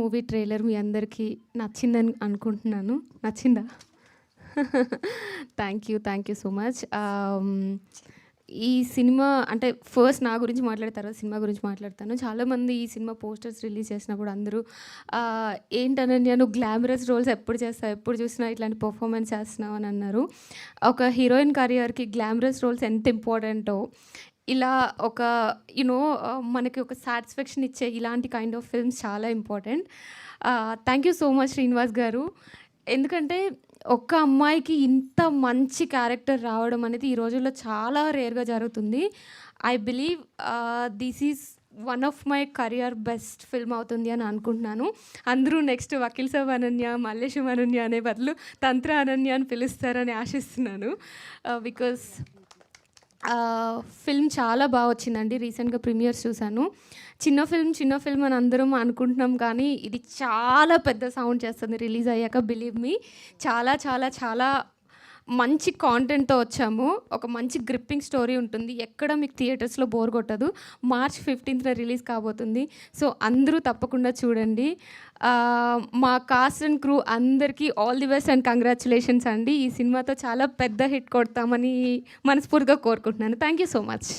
Movie trailer మీ అందరికీ నచ్చిందని అనుకుంటున్నాను. నచ్చిందా? Thank you so much. ఈ సినిమా అంటే ఫస్ట్ నా గురించి మాట్లాడతారు, సినిమా గురించి మాట్లాడతాను. చాలామంది ఈ సినిమా పోస్టర్స్ రిలీజ్ చేసినప్పుడు అందరూ ఏంటనన్య నువ్వు గ్లామరస్ రోల్స్ ఎప్పుడు చేస్తావు, ఎప్పుడు చూసినా ఇట్లాంటి పర్ఫార్మెన్స్ చేస్తున్నావు అని అన్నారు. ఒక హీరోయిన్ కెరియర్కి గ్లామరస్ రోల్స్ ఎంత ఇంపార్టెంటో, ఇలా ఒక మనకి ఒక సాటిస్ఫాక్షన్ ఇచ్చే ఇలాంటి కైండ్ ఆఫ్ ఫిల్మ్స్ చాలా important. Thank you so much Srinivas గారు. ఎందుకంటే ఒక్క అమ్మాయికి ఇంత మంచి క్యారెక్టర్ రావడం అనేది ఈ రోజుల్లో చాలా రేర్గా జరుగుతుంది. I believe this is one of my career best film అవుతుంది అని అనుకుంటున్నాను. అందరూ నెక్స్ట్ వకీల్ సాబ్ అనన్య, మల్లేశం అనన్య అనే బదులు తంత్ర అనన్య అని పిలుస్తారని ఆశిస్తున్నాను. బికాస్ ఫిల్మ్ చాలా బాగా వచ్చిందండి. రీసెంట్గా ప్రీమియర్స్ చూశాను. చిన్న ఫిల్మ్ అని అందరం అనుకుంటున్నాం, కానీ ఇది చాలా పెద్ద సౌండ్ చేస్తుంది రిలీజ్ అయ్యాక. బిలీవ్ మీ, చాలా చాలా చాలా మంచి కాంటెంట్తో వచ్చాము. ఒక మంచి గ్రిప్పింగ్ స్టోరీ ఉంటుంది, ఎక్కడ మీకు థియేటర్స్లో బోర్ కొట్టదు. March 15th రిలీజ్ కాబోతుంది. సో అందరూ తప్పకుండా చూడండి. మా కాస్ట్ అండ్ క్రూ అందరికీ all the best and congratulations అండి. ఈ సినిమాతో చాలా పెద్ద హిట్ కొడతామని మనస్ఫూర్తిగా కోరుకుంటున్నాను. Thank you so much.